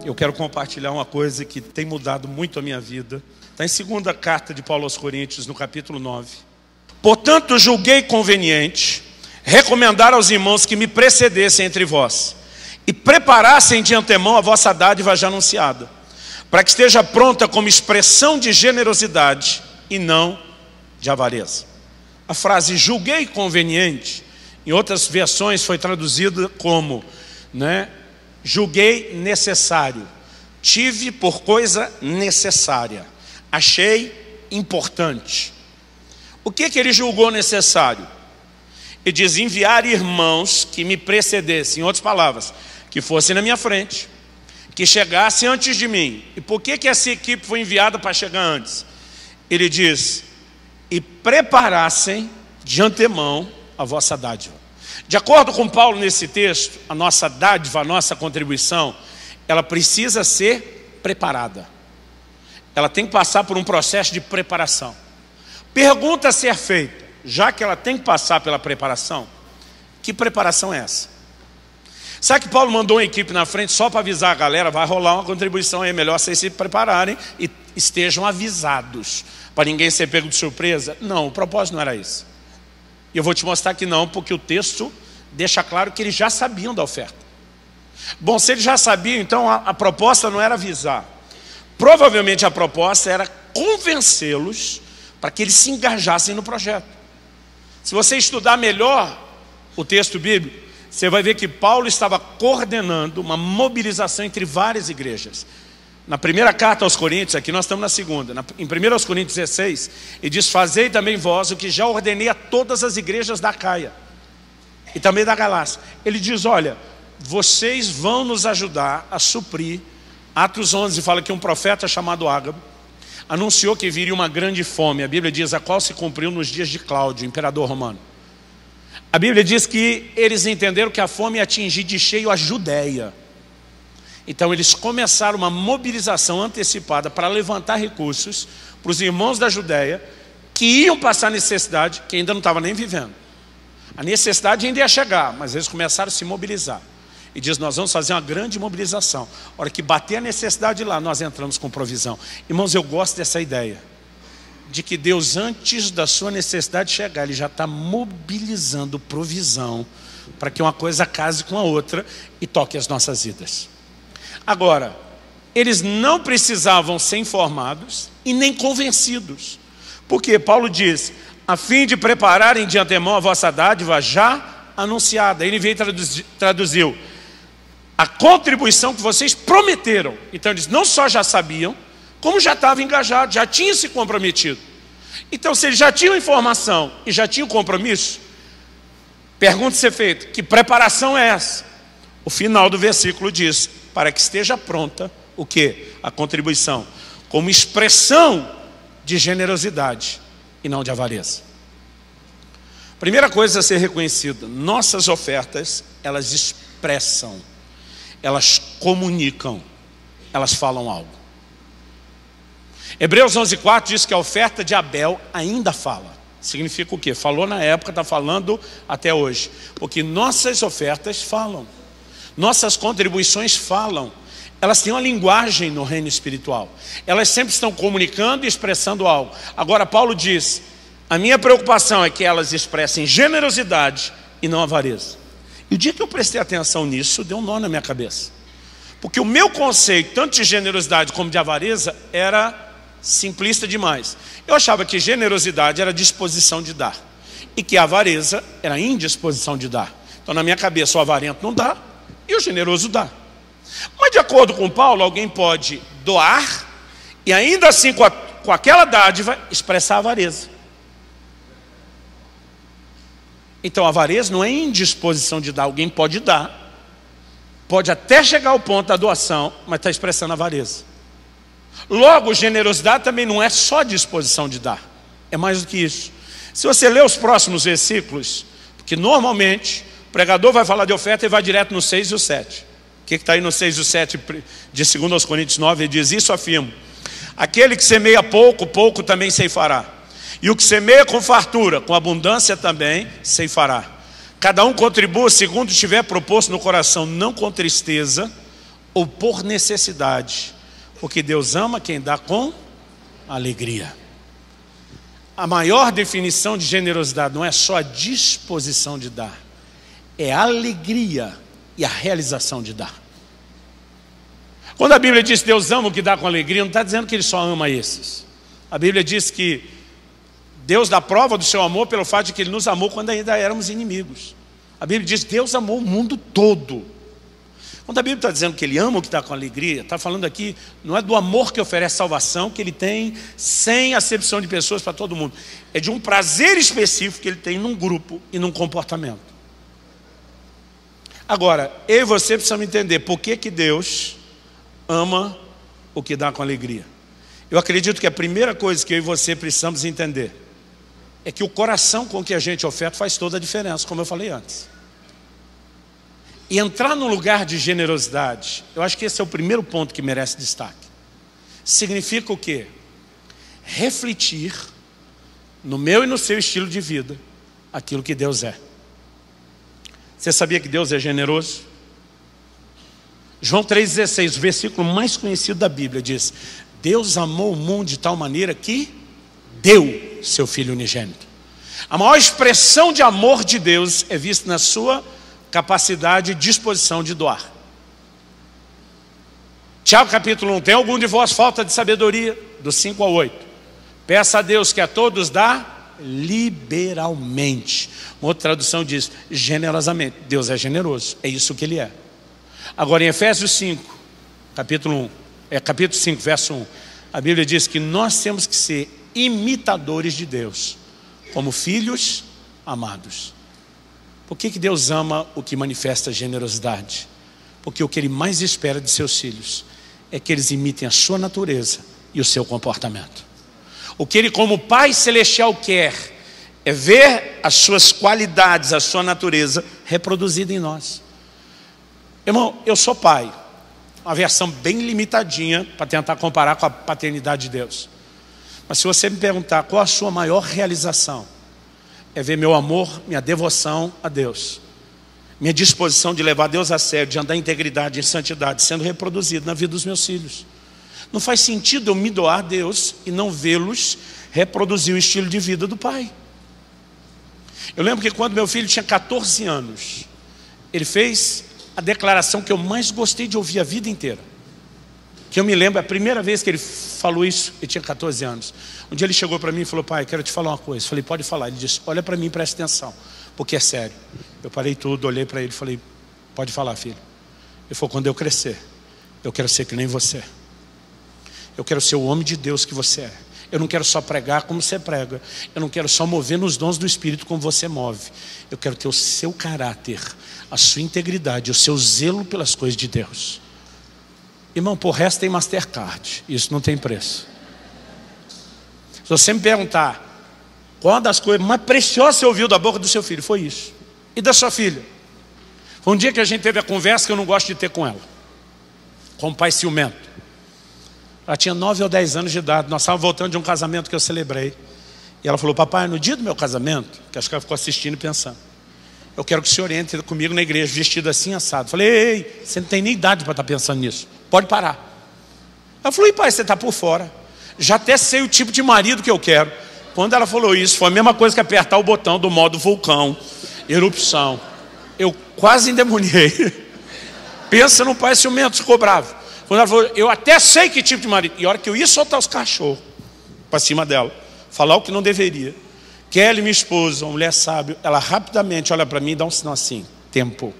eu quero compartilhar uma coisa que tem mudado muito a minha vida. Está em segunda carta de Paulo aos Coríntios, no capítulo 9. Portanto, julguei conveniente recomendar aos irmãos que me precedessem entre vós e preparassem de antemão a vossa dádiva já anunciada, para que esteja pronta como expressão de generosidade e não de avareza. A frase julguei conveniente, em outras versões foi traduzida como, julguei necessário, tive por coisa necessária, achei importante. O que ele julgou necessário? Ele diz: enviar irmãos que me precedessem, em outras palavras, que fossem na minha frente, que chegassem antes de mim. E por que essa equipe foi enviada para chegar antes? Ele diz: e preparassem de antemão a vossa dádiva. De acordo com Paulo nesse texto, a nossa dádiva, a nossa contribuição, ela precisa ser preparada. Ela tem que passar por um processo de preparação. Pergunta a ser feita: já que ela tem que passar pela preparação, que preparação é essa? Sabe que Paulo mandou uma equipe na frente só para avisar a galera: vai rolar uma contribuição aí, é melhor vocês se prepararem e estejam avisados, para ninguém ser pego de surpresa? Não, o propósito não era isso. E eu vou te mostrar que não, porque o texto deixa claro que eles já sabiam da oferta. Bom, se eles já sabiam, então a proposta não era avisar. Provavelmente a proposta era convencê-los para que eles se engajassem no projeto. Se você estudar melhor o texto bíblico, você vai ver que Paulo estava coordenando uma mobilização entre várias igrejas. Na primeira carta aos Coríntios, aqui nós estamos na segunda, em 1 Coríntios 16, ele diz: fazei também vós o que já ordenei a todas as igrejas da Acaia e também da Galácia. Ele diz: olha, vocês vão nos ajudar a suprir. Atos 11 fala que um profeta chamado Ágabo anunciou que viria uma grande fome. A Bíblia diz: a qual se cumpriu nos dias de Cláudio, imperador romano. A Bíblia diz que eles entenderam que a fome ia atingir de cheio a Judéia. Então eles começaram uma mobilização antecipada para levantar recursos para os irmãos da Judéia que iam passar necessidade, que ainda não estavam nem vivendo. A necessidade ainda ia chegar, mas eles começaram a se mobilizar. E diz: nós vamos fazer uma grande mobilização. A hora que bater a necessidade lá, nós entramos com provisão. Irmãos, eu gosto dessa ideia de que Deus, antes da sua necessidade chegar, Ele já está mobilizando provisão para que uma coisa case com a outra e toque as nossas vidas. Agora, eles não precisavam ser informados e nem convencidos. Porque Paulo diz: a fim de prepararem de antemão a vossa dádiva já anunciada. Ele veio e traduziu: a contribuição que vocês prometeram. Então eles não só já sabiam, como já estavam engajados, já tinham se comprometido. Então, se eles já tinham informação e já tinham compromisso, pergunta ser feita: que preparação é essa? O final do versículo diz: para que esteja pronta o quê? A contribuição, como expressão de generosidade e não de avareza. Primeira coisa a ser reconhecida: nossas ofertas, elas expressam, elas comunicam, elas falam algo. Hebreus 11:4 diz que a oferta de Abel ainda fala. Significa o quê? Falou na época, está falando até hoje. Porque nossas ofertas falam, nossas contribuições falam. Elas têm uma linguagem no reino espiritual. Elas sempre estão comunicando e expressando algo. Agora Paulo diz: a minha preocupação é que elas expressem generosidade e não avareza. E o dia que eu prestei atenção nisso, deu um nó na minha cabeça. Porque o meu conceito, tanto de generosidade como de avareza, era simplista demais. Eu achava que generosidade era disposição de dar e que a avareza era indisposição de dar. Então na minha cabeça o avarento não dá e o generoso dá. Mas de acordo com Paulo, alguém pode doar e ainda assim com aquela dádiva expressar a avareza. Então a avareza não é indisposição de dar. Alguém pode dar, pode até chegar ao ponto da doação, mas está expressando a avareza. Logo, generosidade também não é só disposição de dar, é mais do que isso. Se você ler os próximos versículos, porque normalmente o pregador vai falar de oferta e vai direto no 6 e o 7. O que está aí no 6 e o 7 de 2 Coríntios 9? Ele diz: isso afirmo: aquele que semeia pouco, pouco também ceifará. E o que semeia com fartura, com abundância também ceifará. Cada um contribua segundo tiver proposto no coração, não com tristeza ou por necessidade, porque Deus ama quem dá com alegria. A maior definição de generosidade não é só a disposição de dar, é a alegria e a realização de dar. Quando a Bíblia diz que Deus ama o que dá com alegria, não está dizendo que Ele só ama esses. A Bíblia diz que Deus dá prova do seu amor pelo fato de que Ele nos amou quando ainda éramos inimigos. A Bíblia diz que Deus amou o mundo todo. Quando a Bíblia está dizendo que Ele ama o que dá com alegria, está falando aqui, não é do amor que oferece salvação, que Ele tem sem acepção de pessoas para todo mundo. É de um prazer específico que Ele tem num grupo e num comportamento. Agora, eu e você precisamos entender por que Deus ama o que dá com alegria. Eu acredito que a primeira coisa que eu e você precisamos entender é que o coração com que a gente oferta faz toda a diferença, como eu falei antes. E entrar num lugar de generosidade, eu acho que esse é o primeiro ponto que merece destaque. Significa o quê? Refletir no meu e no seu estilo de vida aquilo que Deus é. Você sabia que Deus é generoso? João 3,16, o versículo mais conhecido da Bíblia, diz: Deus amou o mundo de tal maneira que deu seu Filho unigênito. A maior expressão de amor de Deus é vista na sua capacidade e disposição de doar. Tiago capítulo 1, tem algum de vós falta de sabedoria? Do 5 ao 8. Peça a Deus que a todos dá liberalmente. Uma outra tradução diz generosamente. Deus é generoso, é isso que Ele é. Agora em Efésios 5, capítulo 5, verso 1, a Bíblia diz que nós temos que ser imitadores de Deus, como filhos amados. Por que Deus ama o que manifesta generosidade? Porque o que Ele mais espera de seus filhos é que eles imitem a sua natureza e o seu comportamento. O que Ele como Pai Celestial quer é ver as suas qualidades, a sua natureza reproduzida em nós. Irmão, eu sou pai, uma versão bem limitadinha para tentar comparar com a paternidade de Deus. Mas se você me perguntar qual a sua maior realização, é ver meu amor, minha devoção a Deus, minha disposição de levar Deus a sério, de andar em integridade, em santidade, sendo reproduzido na vida dos meus filhos. Não faz sentido eu me doar a Deus e não vê-los reproduzir o estilo de vida do pai. Eu lembro que quando meu filho tinha 14 anos, ele fez a declaração que eu mais gostei de ouvir a vida inteira. Que eu me lembro, a primeira vez que ele falou isso, ele tinha 14 anos. Um dia ele chegou para mim e falou: pai, quero te falar uma coisa. Eu falei: pode falar. Ele disse: olha para mim, presta atenção, porque é sério. Eu parei tudo, olhei para ele e falei: pode falar, filho. Ele falou: quando eu crescer, eu quero ser que nem você. Eu quero ser o homem de Deus que você é. Eu não quero só pregar como você prega. Eu não quero só mover nos dons do Espírito como você move. Eu quero ter o seu caráter, a sua integridade, o seu zelo pelas coisas de Deus. Irmão, por resto tem Mastercard. Isso não tem preço. Se você me perguntar qual das coisas mais preciosas você ouviu da boca do seu filho, foi isso. E da sua filha? Foi um dia que a gente teve a conversa que eu não gosto de ter com ela, com o pai ciumento. Ela tinha 9 ou 10 anos de idade. Nós estávamos voltando de um casamento que eu celebrei. E ela falou: papai, no dia do meu casamento, que acho que ela ficou assistindo e pensando, eu quero que o senhor entre comigo na igreja vestido assim, assado. Falei: ei, você não tem nem idade para estar pensando nisso. Pode parar. Ela falou: e pai, você está por fora. Já até sei o tipo de marido que eu quero. Quando ela falou isso, foi a mesma coisa que apertar o botão do modo vulcão, erupção. Eu quase endemoniei. Pensa no pai ciumento, ficou bravo. Quando ela falou: eu até sei que tipo de marido. E a hora que eu ia soltar os cachorros para cima dela, falar o que não deveria, Kelly, minha esposa, uma mulher sábia, ela rapidamente olha para mim e dá um sinal assim: tempo.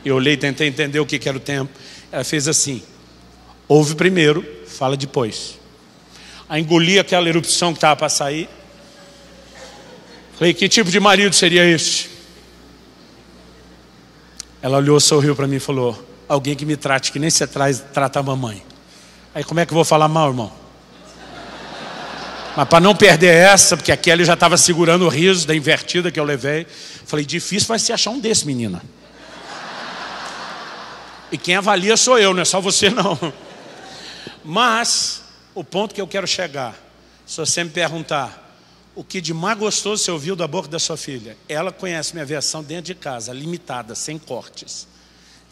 Eu olhei e tentei entender o que era o tempo. Ela fez assim: ouve primeiro, fala depois. Aí engoli aquela erupção que estava para sair. Falei: que tipo de marido seria esse? Ela olhou, sorriu para mim e falou: alguém que me trate que nem você trata a mamãe. Aí como é que eu vou falar mal, irmão? Mas para não perder essa, porque a Kelly já estava segurando o riso da invertida que eu levei, falei: difícil vai ser achar um desse, menina. E quem avalia sou eu, não é só você não. Mas o ponto que eu quero chegar, se você me perguntar o que de mais gostoso você ouviu da boca da sua filha, ela conhece minha versão dentro de casa, limitada, sem cortes.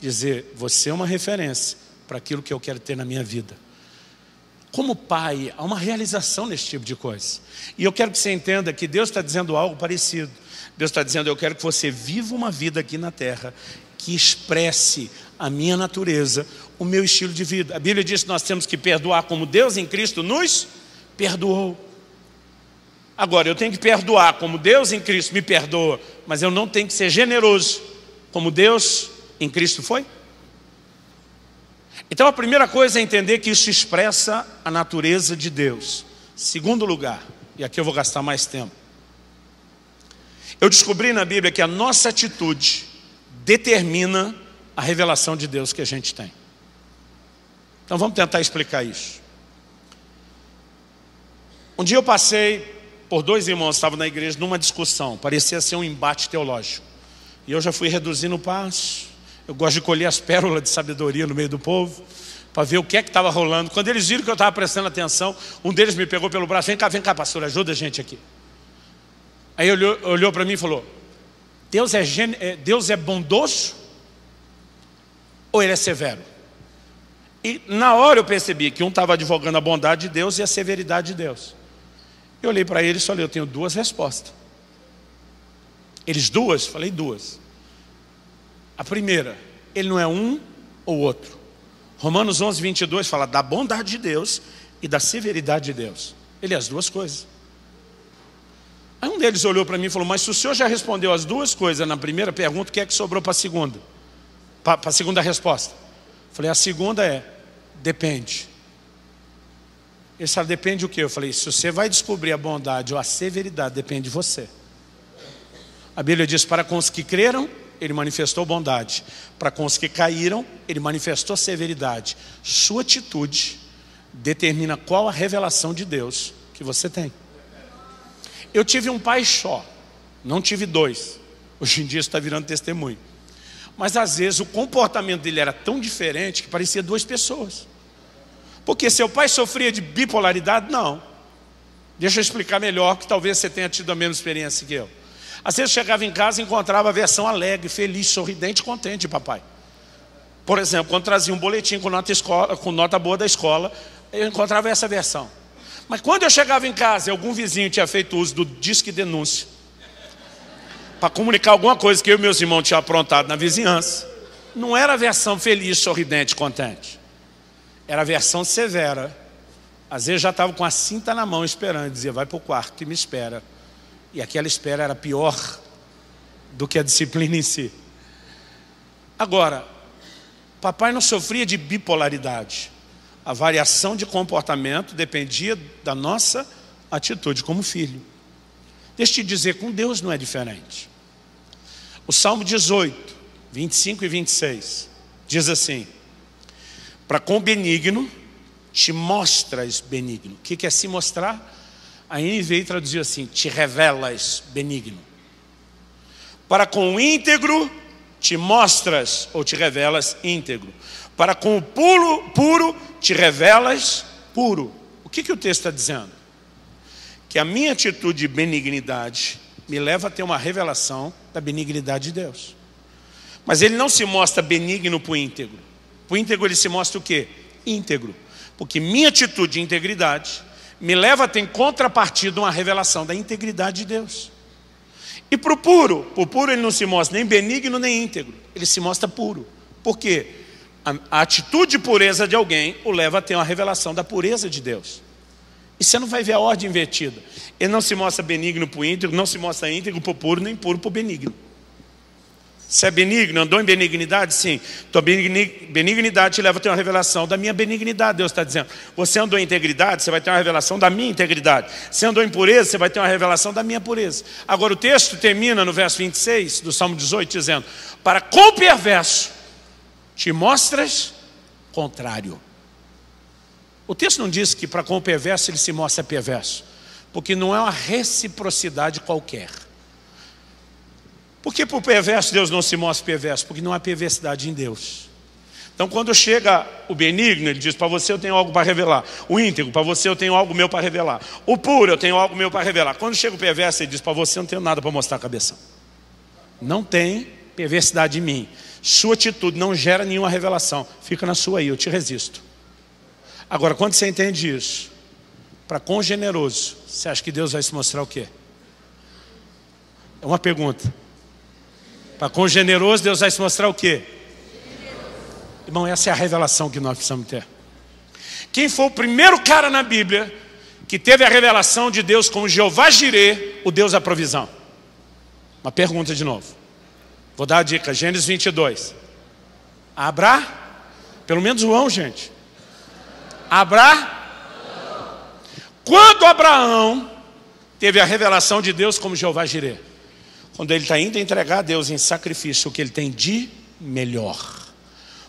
dizer, você é uma referência para aquilo que eu quero ter na minha vida. Como pai, há uma realização nesse tipo de coisa. E eu quero que você entenda que Deus está dizendo algo parecido. Deus está dizendo, eu quero que você viva uma vida aqui na terra que expresse a minha natureza, o meu estilo de vida. A Bíblia diz que nós temos que perdoar como Deus em Cristo nos perdoou. Agora, eu tenho que perdoar como Deus em Cristo me perdoa, mas eu não tenho que ser generoso como Deus em Cristo foi. Então a primeira coisa é entender que isso expressa a natureza de Deus. Segundo lugar, e aqui eu vou gastar mais tempo, eu descobri na Bíblia que a nossa atitude determina a revelação de Deus que a gente tem. Então vamos tentar explicar isso. Um dia eu passei por dois irmãos que estavam na igreja numa discussão, parecia ser um embate teológico. E eu já fui reduzindo o passo. Eu gosto de colher as pérolas de sabedoria no meio do povo, para ver o que é que estava rolando. Quando eles viram que eu estava prestando atenção, um deles me pegou pelo braço, vem cá pastor, ajuda a gente aqui. Aí olhou para mim e falou, Deus é bondoso ou ele é severo? E na hora eu percebi que um estava advogando a bondade de Deus e a severidade de Deus. Eu olhei para ele e falei, eu tenho duas respostas. Eles duas? Falei duas. A primeira, ele não é um ou outro. Romanos 11, 22 fala da bondade de Deus e da severidade de Deus. Ele é as duas coisas. Aí um deles olhou para mim e falou, mas se o senhor já respondeu as duas coisas na primeira pergunta, o que é que sobrou para a segunda? Para a segunda resposta? Falei, a segunda é, depende. Ele falou, depende o quê? Eu falei, se você vai descobrir a bondade ou a severidade, depende de você. A Bíblia diz, para com os que creram, ele manifestou bondade. Para com os que caíram, ele manifestou severidade. Sua atitude determina qual a revelação de Deus que você tem. Eu tive um pai só, não tive dois. Hoje em dia isso está virando testemunho. Mas às vezes o comportamento dele era tão diferente que parecia duas pessoas. Porque seu pai sofria de bipolaridade? Não. Deixa eu explicar melhor, que talvez você tenha tido a mesma experiência que eu. Às vezes chegava em casa e encontrava a versão alegre, feliz, sorridente, contente de papai. Por exemplo, quando trazia um boletim com nota boa da escola, eu encontrava essa versão. Mas quando eu chegava em casa e algum vizinho tinha feito uso do disque denúncia para comunicar alguma coisa que eu e meus irmãos tinham aprontado na vizinhança, não era a versão feliz, sorridente, contente. Era a versão severa. Às vezes já estava com a cinta na mão esperando, dizia, vai para o quarto e me espera. E aquela espera era pior do que a disciplina em si. Agora, papai não sofria de bipolaridade. A variação de comportamento dependia da nossa atitude como filho. Deixa eu te dizer, com Deus não é diferente. O Salmo 18, 25 e 26, diz assim, para com benigno, te mostras benigno. O que é se mostrar? A NVI traduziu assim, te revelas benigno. Para com o íntegro, te mostras ou te revelas íntegro. Para com o puro, te revelas puro. O que o texto está dizendo? Que a minha atitude de benignidade me leva a ter uma revelação da benignidade de Deus. Mas ele não se mostra benigno para o íntegro. Para o íntegro ele se mostra o quê? Íntegro. Porque minha atitude de integridade me leva a ter em contrapartida uma revelação da integridade de Deus. E para o puro ele não se mostra nem benigno nem íntegro. Ele se mostra puro. Por quê? A atitude de pureza de alguém o leva a ter uma revelação da pureza de Deus. E você não vai ver a ordem invertida. Ele não se mostra benigno para o íntegro, não se mostra íntegro para o puro, nem puro para o benigno. Se é benigno, andou em benignidade? Sim. Tua benignidade te leva a ter uma revelação da minha benignidade. Deus está dizendo, você andou em integridade, você vai ter uma revelação da minha integridade. Se andou em pureza, você vai ter uma revelação da minha pureza. Agora o texto termina no verso 26 do Salmo 18 dizendo, para com o perverso te mostras contrário. O texto não diz que para com o perverso ele se mostra perverso, porque não é uma reciprocidade qualquer. Por que para o perverso Deus não se mostra perverso? Porque não há perversidade em Deus. Então quando chega o benigno, ele diz, para você eu tenho algo para revelar. O íntegro, para você eu tenho algo meu para revelar. O puro, eu tenho algo meu para revelar. Quando chega o perverso, ele diz, para você eu não tenho nada para mostrar, cabeção. Não tem perversidade em mim. Sua atitude não gera nenhuma revelação. Fica na sua aí, eu te resisto. Agora, quando você entende isso, para quão generoso, você acha que Deus vai se mostrar o quê? É uma pergunta. Para quão generoso, Deus vai se mostrar o quê? Irmão, essa é a revelação que nós precisamos ter. Quem foi o primeiro cara na Bíblia que teve a revelação de Deus como Jeová Jirê, o Deus da provisão? Uma pergunta de novo. Vou dar a dica, Gênesis 22. Pelo menos João, gente. Quando Abraão teve a revelação de Deus como Jeová Jirê? Quando ele está indo entregar a Deus em sacrifício o que ele tem de melhor.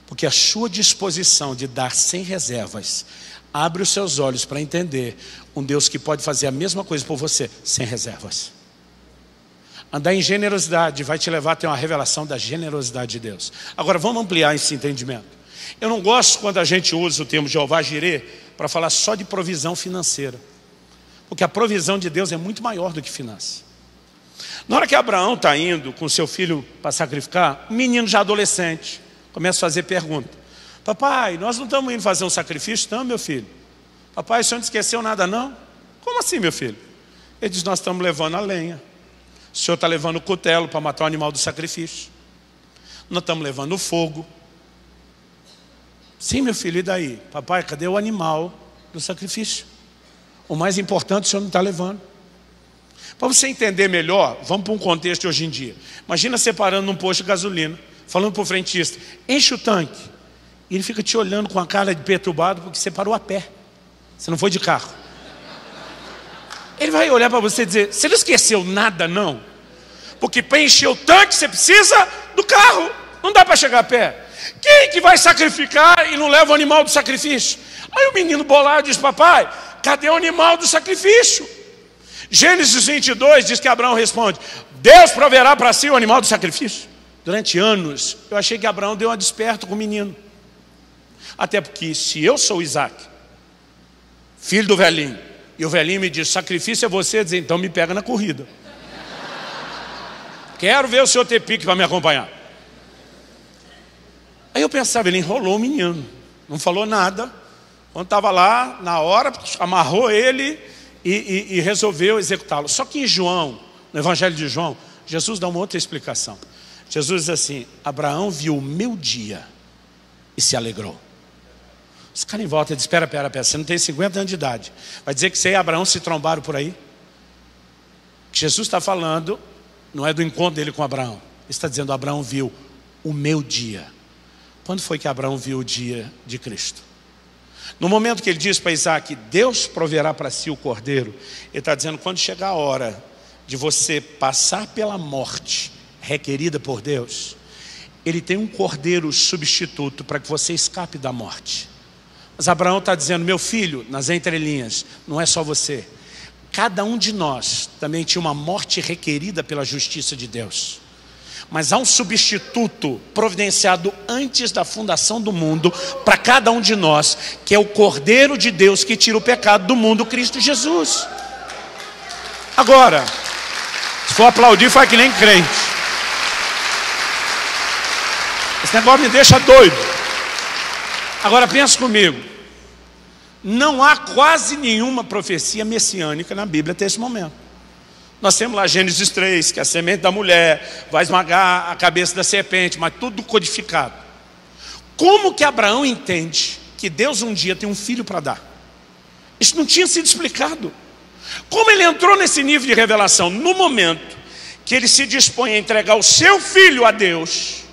Porque a sua disposição de dar sem reservas abre os seus olhos para entender um Deus que pode fazer a mesma coisa por você sem reservas. Andar em generosidade vai te levar a ter uma revelação da generosidade de Deus. Agora vamos ampliar esse entendimento. Eu não gosto quando a gente usa o termo Jeová Jirê para falar só de provisão financeira. Porque a provisão de Deus é muito maior do que finanças. Na hora que Abraão está indo com seu filho para sacrificar, um menino já adolescente começa a fazer pergunta. Papai, nós não estamos indo fazer um sacrifício? Não, meu filho. Papai, o senhor não esqueceu nada não? Como assim, meu filho? Ele diz, nós estamos levando a lenha. O senhor está levando o cutelo para matar o animal do sacrifício. Nós estamos levando o fogo. Sim, meu filho, e daí? Papai, cadê o animal do sacrifício? O mais importante o senhor não está levando. Para você entender melhor, vamos para um contexto de hoje em dia. Imagina você parando num posto de gasolina, falando para o frentista, enche o tanque. E ele fica te olhando com a cara de perturbado porque você parou a pé. Você não foi de carro. Ele vai olhar para você e dizer, você não esqueceu nada não? Porque para encher o tanque você precisa do carro. Não dá para chegar a pé. Quem que vai sacrificar e não leva o animal do sacrifício? Aí o menino bolado diz, papai, cadê o animal do sacrifício? Gênesis 22 diz que Abraão responde, Deus proverá para si o animal do sacrifício. Durante anos, eu achei que Abraão deu uma desperto com o menino. Até porque se eu sou Isaac, filho do velhinho, e o velhinho me diz, sacrifício é você, dizer, então me pega na corrida. Quero ver o senhor ter pique para me acompanhar. Aí eu pensava, ele enrolou o menino, não falou nada. Quando estava lá, na hora, amarrou ele e resolveu executá-lo. Só que em João, no Evangelho de João, Jesus dá uma outra explicação. Jesus diz assim, Abraão viu o meu dia e se alegrou. Os caras em volta dizem, espera, você não tem 50 anos de idade. Vai dizer que você e Abraão se trombaram por aí? O que Jesus está falando não é do encontro dele com Abraão. Ele está dizendo, Abraão viu o meu dia. Quando foi que Abraão viu o dia de Cristo? No momento que ele diz para Isaac, Deus proverá para si o cordeiro, ele está dizendo, quando chegar a hora de você passar pela morte requerida por Deus, ele tem um cordeiro substituto para que você escape da morte. Mas Abraão está dizendo, meu filho, nas entrelinhas, não é só você. Cada um de nós também tinha uma morte requerida pela justiça de Deus. Mas há um substituto providenciado antes da fundação do mundo para cada um de nós, que é o Cordeiro de Deus que tira o pecado do mundo, Cristo Jesus. Agora, se for aplaudir, faz que nem crente. Esse negócio me deixa doido. Agora pensa comigo. Não há quase nenhuma profecia messiânica na Bíblia até esse momento. Nós temos lá Gênesis 3, que a semente da mulher vai esmagar a cabeça da serpente, mas tudo codificado. Como que Abraão entende que Deus um dia tem um filho para dar? Isso não tinha sido explicado. Como ele entrou nesse nível de revelação? No momento que ele se dispõe a entregar o seu filho a Deus,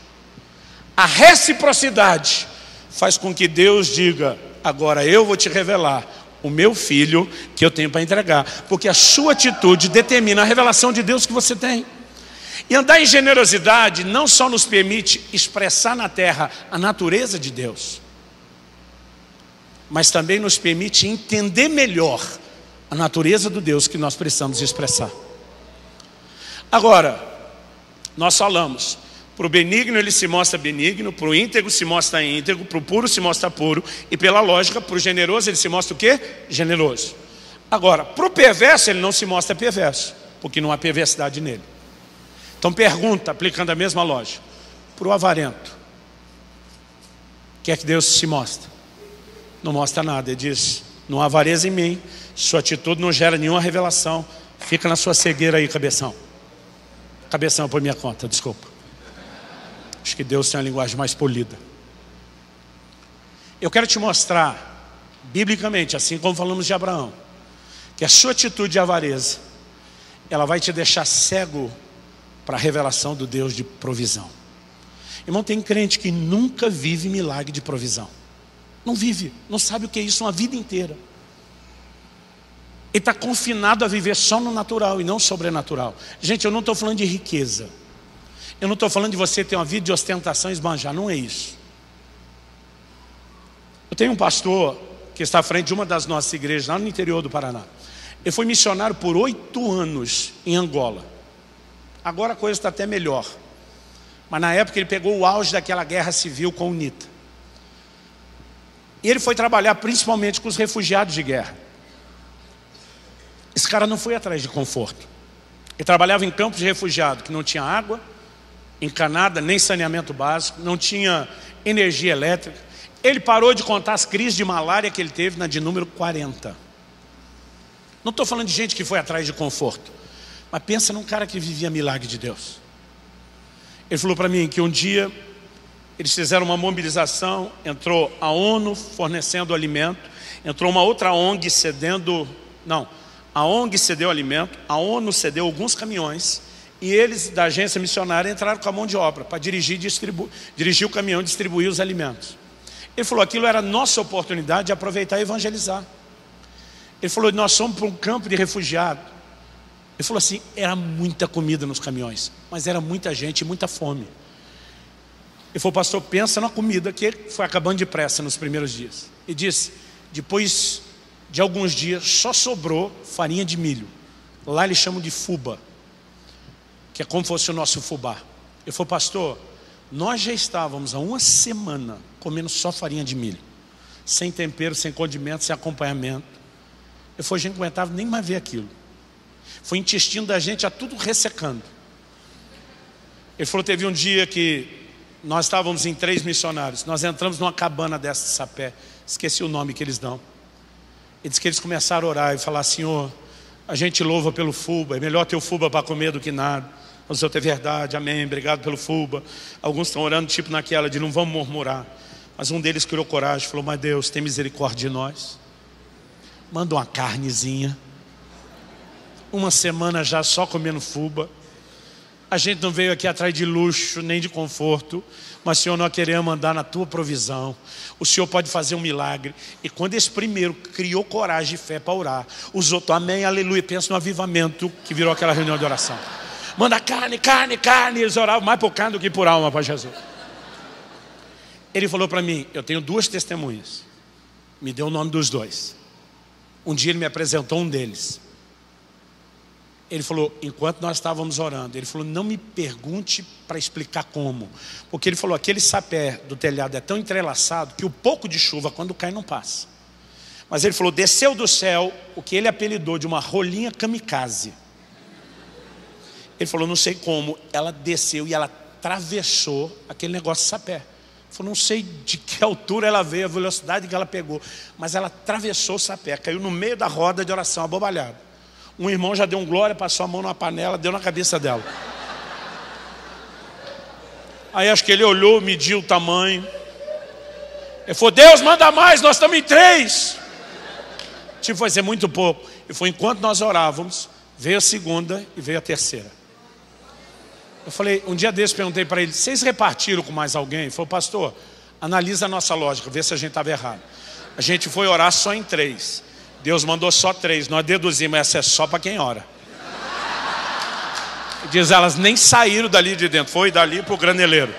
a reciprocidade faz com que Deus diga, agora eu vou te revelar o meu filho que eu tenho para entregar. Porque a sua atitude determina a revelação de Deus que você tem. E andar em generosidade não só nos permite expressar na terra a natureza de Deus, mas também nos permite entender melhor a natureza do Deus que nós precisamos expressar. Agora, nós falamos, para o benigno ele se mostra benigno, para o íntegro se mostra íntegro, para o puro se mostra puro, e pela lógica, para o generoso ele se mostra o quê? Generoso. Agora, para o perverso ele não se mostra perverso, porque não há perversidade nele. Então pergunta, aplicando a mesma lógica, para o avarento, quer que Deus se mostre? Não mostra nada. Ele diz: não há avareza em mim, sua atitude não gera nenhuma revelação, fica na sua cegueira aí, cabeção. Cabeção por minha conta, desculpa. Acho que Deus tem uma linguagem mais polida. Eu quero te mostrar, biblicamente, assim como falamos de Abraão, que a sua atitude de avareza, ela vai te deixar cego para a revelação do Deus de provisão. Irmão, tem crente que nunca vive milagre de provisão. Não vive, não sabe o que é isso uma vida inteira. Ele está confinado a viver só no natural e não sobrenatural. Gente, eu não estou falando de riqueza. Eu não estou falando de você ter uma vida de ostentação e esbanjar, não é isso. Eu tenho um pastor que está à frente de uma das nossas igrejas lá no interior do Paraná. Ele foi missionário por 8 anos em Angola. Agora a coisa está até melhor. Mas na época ele pegou o auge daquela guerra civil com o UNITA. E ele foi trabalhar principalmente com os refugiados de guerra. Esse cara não foi atrás de conforto. Ele trabalhava em campos de refugiado que não tinha água encanada, nem saneamento básico, não tinha energia elétrica. Ele parou de contar as crises de malária que ele teve na de número 40. Não estou falando de gente que foi atrás de conforto, mas pensa num cara que vivia milagre de Deus. Ele falou para mim que um dia eles fizeram uma mobilização, entrou a ONU fornecendo alimento, entrou uma outra ONG cedendo, a ONG cedeu alimento, a ONU cedeu alguns caminhões, e eles da agência missionária entraram com a mão de obra para dirigir o caminhão e distribuir os alimentos. Ele falou, aquilo era nossa oportunidade de aproveitar e evangelizar. Ele falou, nós somos para um campo de refugiados. Ele falou assim, era muita comida nos caminhões, mas era muita gente e muita fome. Ele falou, pastor, pensa na comida que foi acabando depressa nos primeiros dias. E disse, depois de alguns dias só sobrou farinha de milho. Lá eles chamam de fuba, que é como se fosse o nosso fubá. Ele falou, pastor, nós já estávamos há uma semana comendo só farinha de milho, sem tempero, sem condimento, sem acompanhamento. Ele falou, a gente não aguentava nem mais ver aquilo. Foi o intestino da gente já tudo ressecando. Ele falou, teve um dia que nós estávamos em 3 missionários, nós entramos numa cabana dessa de sapé, esqueci o nome que eles dão. Ele disse que eles começaram a orar e falar, Senhor, a gente louva pelo fuba, é melhor ter o fuba para comer do que nada. O Senhor tem verdade, amém, obrigado pelo fuba. Alguns estão orando tipo naquela de não vamos murmurar. Mas um deles criou coragem, falou, mas Deus, tem misericórdia de nós. Manda uma carnezinha. Uma semana já só comendo fuba. A gente não veio aqui atrás de luxo, nem de conforto, mas Senhor, nós queremos andar na tua provisão. O Senhor pode fazer um milagre. E quando esse primeiro criou coragem e fé para orar, os outros, amém, aleluia, pensa no avivamento que virou aquela reunião de oração. Manda carne, carne, carne. Eles oravam mais por carne do que por alma para Jesus. Ele falou para mim, eu tenho 2 testemunhas. Me deu o nome dos 2. Um dia ele me apresentou um deles. Ele falou, enquanto nós estávamos orando, ele falou, não me pergunte para explicar como. Porque ele falou, aquele sapé do telhado é tão entrelaçado que o pouco de chuva, quando cai, não passa. Mas ele falou, desceu do céu o que ele apelidou de uma rolinha kamikaze. Ele falou, não sei como, ela desceu e ela atravessou aquele negócio de sapé. Ele falou, não sei de que altura ela veio, a velocidade que ela pegou, mas ela atravessou o sapé, caiu no meio da roda de oração, abobalhada. Um irmão já deu um glória, passou a mão numa panela, deu na cabeça dela. Aí acho que ele olhou, mediu o tamanho. Ele falou, Deus, manda mais, nós estamos em 3. Tipo, vai ser muito pouco. E foi enquanto nós orávamos, veio a segunda e veio a terceira. Eu falei, um dia desse perguntei para ele, vocês repartiram com mais alguém? Ele falou, pastor, analisa a nossa lógica, vê se a gente estava errado. A gente foi orar só em 3. Deus mandou só 3, nós deduzimos, essa é só para quem ora. Diz, elas nem saíram dali de dentro, foi dali para o graneleiro.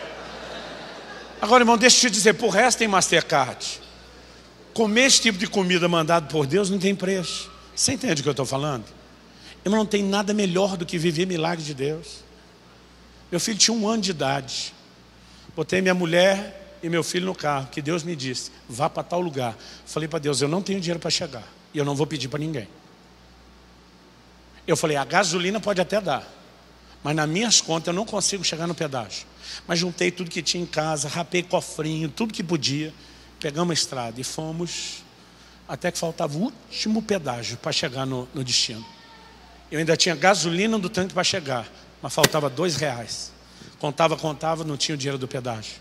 Agora, irmão, deixa eu te dizer, por resto tem Mastercard. Comer esse tipo de comida mandado por Deus não tem preço. Você entende o que eu estou falando? Irmão, não tem nada melhor do que viver milagre de Deus. Meu filho tinha 1 ano de idade. Botei minha mulher e meu filho no carro, que Deus me disse, vá para tal lugar. Falei para Deus, eu não tenho dinheiro para chegar. E eu não vou pedir para ninguém. Eu falei, a gasolina pode até dar, Mas nas minhas contas eu não consigo chegar no pedágio. Mas juntei tudo que tinha em casa, rapei cofrinho, tudo que podia. Pegamos a estrada e fomos até que faltava o último pedágio para chegar no destino. Eu ainda tinha gasolina do tanque para chegar, mas faltava R$2. Contava, não tinha o dinheiro do pedágio.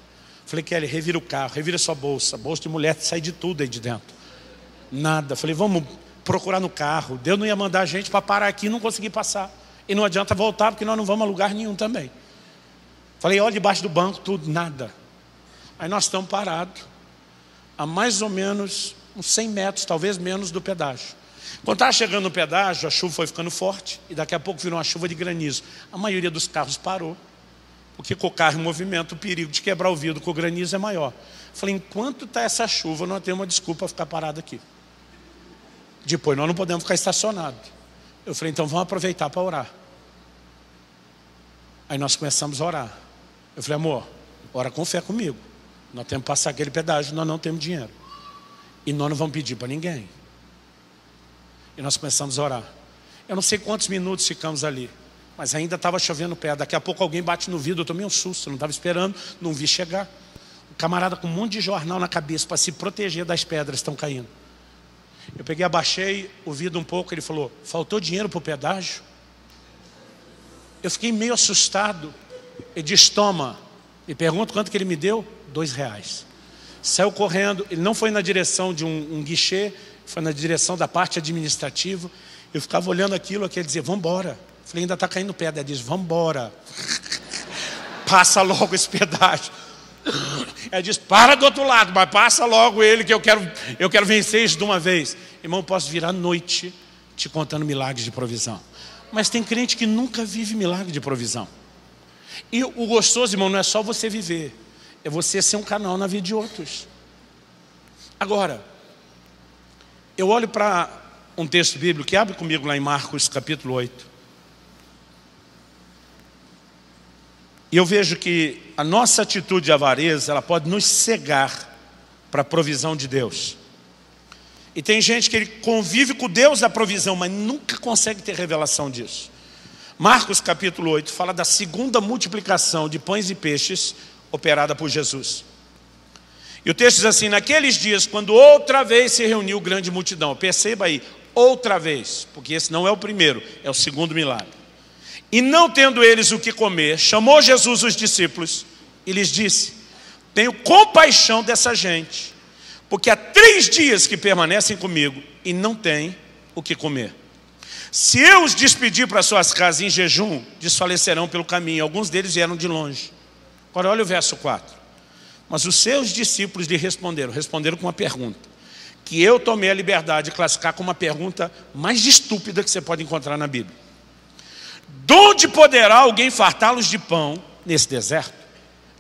Falei, Kelly, revira o carro, revira sua bolsa. Bolsa de mulher, sai de tudo aí de dentro. Nada. Falei, vamos procurar no carro. Deus não ia mandar a gente para parar aqui e não conseguir passar. E não adianta voltar, porque nós não vamos a lugar nenhum também. Falei, olha debaixo do banco, tudo, nada. Aí nós estamos parados a mais ou menos uns 100 metros, talvez menos, do pedágio. Quando estava chegando no pedágio, a chuva foi ficando forte e daqui a pouco virou uma chuva de granizo. A maioria dos carros parou, porque com o carro em movimento, o perigo de quebrar o vidro com o granizo é maior. Falei, enquanto está essa chuva, nós temos uma desculpa para ficar parado aqui. Depois nós não podemos ficar estacionados. Eu falei, então vamos aproveitar para orar. Aí nós começamos a orar. Eu falei, amor, ora com fé comigo. Nós temos que passar aquele pedágio, nós não temos dinheiro. E nós não vamos pedir para ninguém. E nós começamos a orar. Eu não sei quantos minutos ficamos ali, mas ainda estava chovendo pé. Daqui a pouco alguém bate no vidro, eu tomei um susto, eu não estava esperando, não vi chegar. O camarada com um monte de jornal na cabeça para se proteger das pedras que estão caindo. Eu peguei, abaixei o vidro um pouco, ele falou, faltou dinheiro para o pedágio? Eu fiquei meio assustado. Ele disse, toma. E pergunto quanto que ele me deu? R$2. Saiu correndo, ele não foi na direção de um guichê, foi na direção da parte administrativa. Eu ficava olhando aquilo, aquele dizia, vamos embora. Falei, ainda está caindo pedra. Ele diz, vamos embora. Passa logo esse pedágio. Ele diz, para do outro lado, mas passa logo ele, que eu quero vencer isso de uma vez. Irmão, posso virar à noite te contando milagres de provisão. Mas tem crente que nunca vive milagre de provisão. E o gostoso, irmão, não é só você viver, é você ser um canal na vida de outros. Agora, eu olho para um texto bíblico, que abre comigo lá em Marcos capítulo 8. E eu vejo que a nossa atitude de avareza, ela pode nos cegar para a provisão de Deus. E tem gente que ele convive com Deus da provisão, mas nunca consegue ter revelação disso. Marcos capítulo 8 fala da segunda multiplicação de pães e peixes operada por Jesus. E o texto diz assim, naqueles dias, quando outra vez se reuniu grande multidão. Perceba aí, outra vez, porque esse não é o primeiro, é o segundo milagre. E não tendo eles o que comer, chamou Jesus os discípulos e lhes disse, tenho compaixão dessa gente, porque há 3 dias que permanecem comigo e não têm o que comer. Se eu os despedir para suas casas em jejum, desfalecerão pelo caminho. Alguns deles vieram de longe. Agora olha o verso 4. Mas os seus discípulos lhe responderam com uma pergunta, que eu tomei a liberdade de classificar como uma pergunta mais estúpida que você pode encontrar na Bíblia. De onde poderá alguém fartá-los de pão nesse deserto?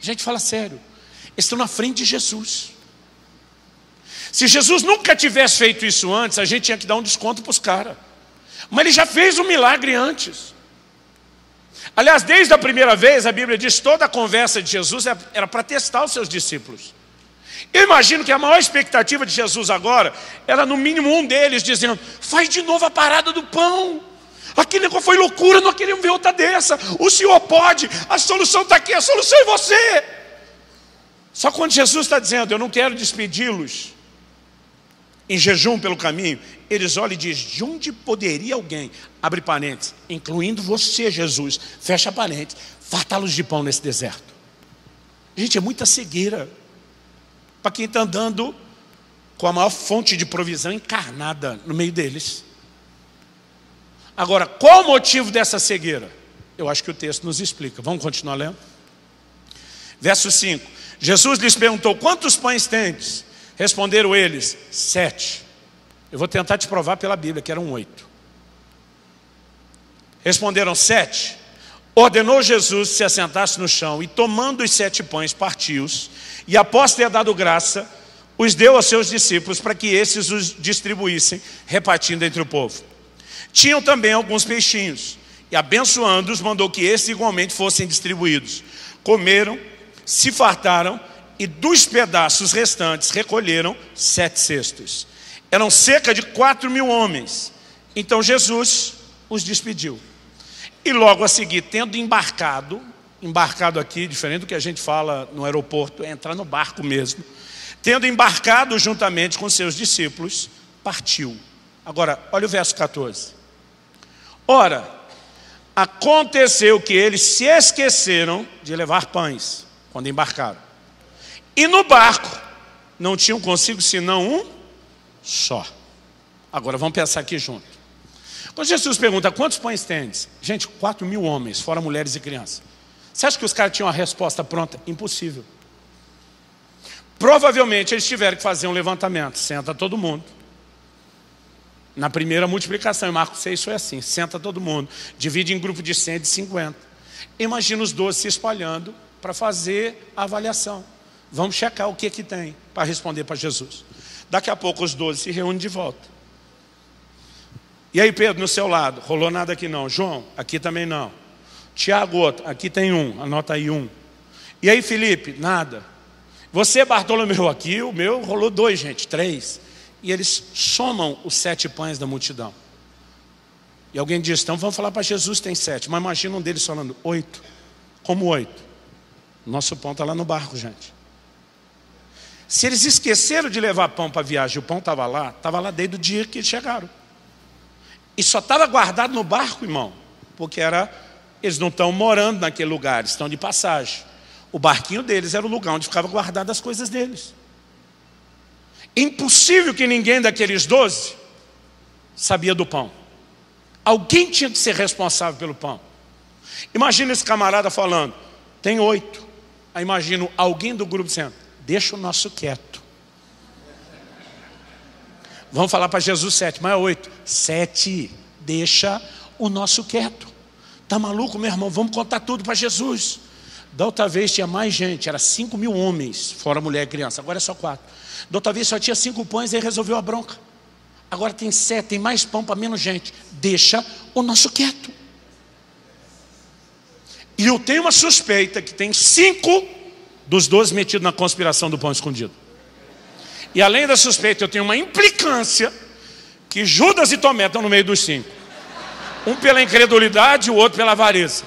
A gente fala sério, eles estão na frente de Jesus. Se Jesus nunca tivesse feito isso antes, a gente tinha que dar um desconto para os caras. Mas ele já fez um milagre antes. Aliás, desde a primeira vez, a Bíblia diz, toda a conversa de Jesus era para testar os seus discípulos. Eu imagino que a maior expectativa de Jesus agora era no mínimo um deles dizendo, faz de novo a parada do pão. Aquele negócio foi loucura, não queríamos ver outra dessa. O Senhor pode, a solução está aqui, a solução é você. Só quando Jesus está dizendo, eu não quero despedi-los em jejum pelo caminho, eles olham e dizem, de onde poderia alguém, abre parênteses, incluindo você, Jesus, fecha parênteses, fartá-los de pão nesse deserto? Gente, é muita cegueira para quem está andando com a maior fonte de provisão encarnada no meio deles. Agora, qual o motivo dessa cegueira? Eu acho que o texto nos explica. Vamos continuar lendo? Verso 5. Jesus lhes perguntou, quantos pães tendes? Responderam eles, 7. Eu vou tentar te provar pela Bíblia que eram 8. Responderam 7. Ordenou Jesus que se assentasse no chão e tomando os 7 pães, partiu-os e após ter dado graça, os deu aos seus discípulos para que esses os distribuíssem, repartindo entre o povo. Tinham também alguns peixinhos e abençoando-os mandou que esses igualmente fossem distribuídos. Comeram, se fartaram e dos pedaços restantes recolheram 7 cestos. Eram cerca de 4.000 homens. Então Jesus os despediu. E logo a seguir, tendo embarcado aqui, diferente do que a gente fala no aeroporto, é entrar no barco mesmo. Tendo embarcado juntamente com seus discípulos, partiu. Agora, olha o verso 14. Ora, aconteceu que eles se esqueceram de levar pães, quando embarcaram. E no barco, não tinham consigo senão um só. Agora, vamos pensar aqui junto. Quando Jesus pergunta, quantos pães tendes? Gente, 4.000 homens, fora mulheres e crianças. Você acha que os caras tinham a resposta pronta? Impossível. Provavelmente eles tiveram que fazer um levantamento. Senta todo mundo. Na primeira multiplicação, em Marcos 6 foi assim. Senta todo mundo. Divide em grupo de 100 e de 50. Imagina os 12 se espalhando para fazer a avaliação. Vamos checar o que tem para responder para Jesus. Daqui a pouco os 12 se reúnem de volta. E aí, Pedro, no seu lado, rolou nada aqui não. João, aqui também não. Tiago, outro, aqui tem um, anota aí um. E aí, Felipe, nada. Você, Bartolomeu, aqui, o meu rolou 2, gente, 3. E eles somam os 7 pães da multidão. E alguém diz, então vamos falar para Jesus, tem 7. Mas imagina um deles falando 8. Como 8? Nosso pão está lá no barco, gente. Se eles esqueceram de levar pão para a viagem, o pão estava lá desde o dia que eles chegaram. E só estava guardado no barco, irmão, porque eles não estão morando naquele lugar, eles estão de passagem. O barquinho deles era o lugar onde ficava guardado as coisas deles. Impossível que ninguém daqueles 12 sabia do pão. Alguém tinha que ser responsável pelo pão. Imagina esse camarada falando, tem 8. Aí imagino alguém do grupo dizendo, deixa o nosso quieto. Vamos falar para Jesus 7, mas é 8. 7, deixa o nosso quieto. Tá maluco, meu irmão? Vamos contar tudo para Jesus. Da outra vez tinha mais gente, era 5.000 homens, fora mulher e criança. Agora é só 4. Da outra vez só tinha 5 pães e ele resolveu a bronca. Agora tem 7, tem mais pão para menos gente. Deixa o nosso quieto. E eu tenho uma suspeita que tem 5 dos 12 metidos na conspiração do pão escondido. E além da suspeita, eu tenho uma implicância que Judas e Tomé estão no meio dos 5. Um pela incredulidade e o outro pela avareza.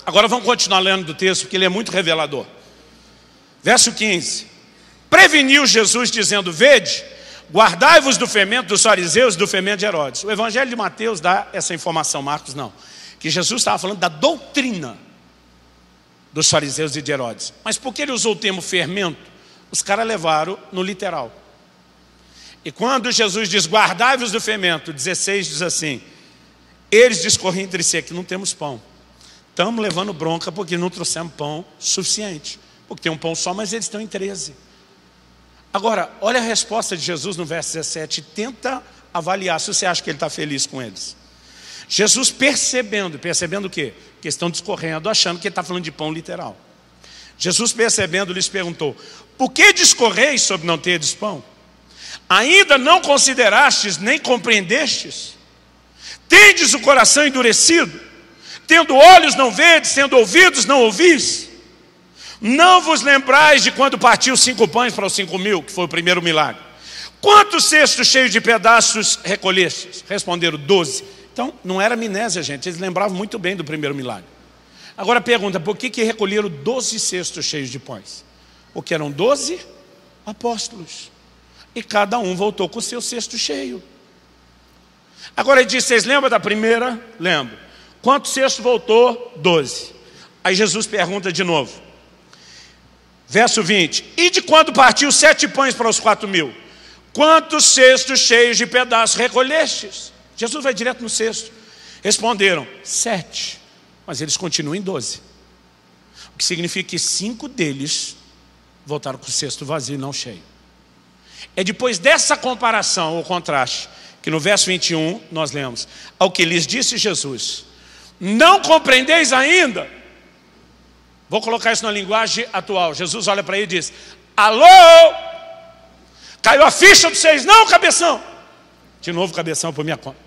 Agora vamos continuar lendo do texto, porque ele é muito revelador. Verso 15. Preveniu Jesus dizendo, vede, guardai-vos do fermento dos fariseus e do fermento de Herodes. O Evangelho de Mateus dá essa informação, Marcos não. Que Jesus estava falando da doutrina dos fariseus e de Herodes. Mas por que ele usou o termo fermento? Os caras levaram no literal. E quando Jesus diz, guardai-vos do fermento, 16 diz assim, eles discorriam entre si, que não temos pão. Estamos levando bronca porque não trouxemos pão suficiente. Porque tem um pão só, mas eles estão em 13. Agora, olha a resposta de Jesus no verso 17. Tenta avaliar se você acha que ele está feliz com eles. Jesus percebendo o quê? Que estão discorrendo, achando que ele está falando de pão literal. Jesus percebendo, lhes perguntou, por que discorreis sobre não terdes pão? Ainda não considerastes, nem compreendestes? Tendes o coração endurecido? Tendo olhos não vedes, tendo ouvidos não ouvis? Não vos lembrais de quando partiu 5 pães para os 5.000, que foi o primeiro milagre? Quantos cestos cheios de pedaços recolhestes? Responderam 12. Então, não era amnésia, gente, eles lembravam muito bem do primeiro milagre. Agora pergunta, por que recolheram 12 cestos cheios de pães? Porque eram 12 apóstolos. E cada um voltou com o seu cesto cheio. Agora ele diz, vocês lembram da primeira? Lembro. Quantos cestos voltou? 12. Aí Jesus pergunta de novo. Verso 20. E de quando partiu 7 pães para os 4.000? Quantos cestos cheios de pedaços recolhestes? Jesus vai direto no cesto. Responderam, 7. Mas eles continuam em 12. O que significa que 5 deles voltaram com o cesto vazio e não cheio. É depois dessa comparação, ou contraste, que no verso 21 nós lemos, ao que lhes disse Jesus, não compreendeis ainda? Vou colocar isso na linguagem atual. Jesus olha para ele e diz, alô? Caiu a ficha de vocês? Não, cabeção. De novo, cabeção por minha conta.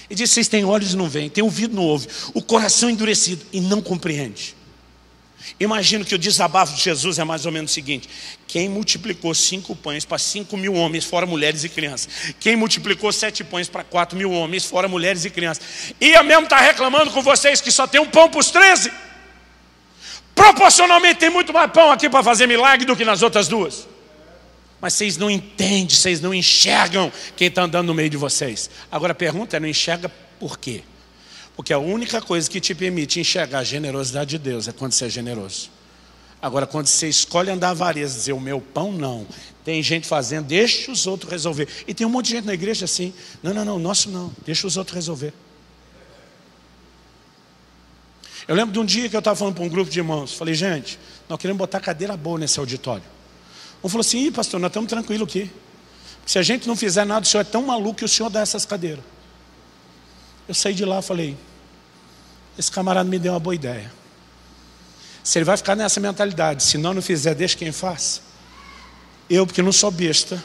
E diz, vocês têm olhos e não veem, têm ouvido e não ouvem, o coração endurecido e não compreende. Imagino que o desabafo de Jesus é mais ou menos o seguinte, Quem multiplicou 5 pães para 5.000 homens, fora mulheres e crianças? Quem multiplicou 7 pães para 4.000 homens, fora mulheres e crianças? E eu mesmo está reclamando com vocês que só tem um pão para os 13? Proporcionalmente tem muito mais pão aqui para fazer milagre do que nas outras duas. Mas vocês não entendem, vocês não enxergam quem está andando no meio de vocês. Agora a pergunta é, não enxerga por quê? Porque a única coisa que te permite enxergar a generosidade de Deus é quando você é generoso. Agora, quando você escolhe andar avareza, dizer o meu pão não, tem gente fazendo, deixa os outros resolver. E tem um monte de gente na igreja assim, não, nosso não, deixa os outros resolver. Eu lembro de um dia que eu estava falando para um grupo de irmãos, falei, gente, nós queremos botar cadeira boa nesse auditório. Um falou assim, pastor, nós estamos tranquilos aqui. Se a gente não fizer nada, o senhor é tão maluco que o senhor dá essas cadeiras. Eu saí de lá e falei, esse camarada me deu uma boa ideia. Se ele vai ficar nessa mentalidade, se não fizer, deixa quem faz. Eu, porque não sou besta,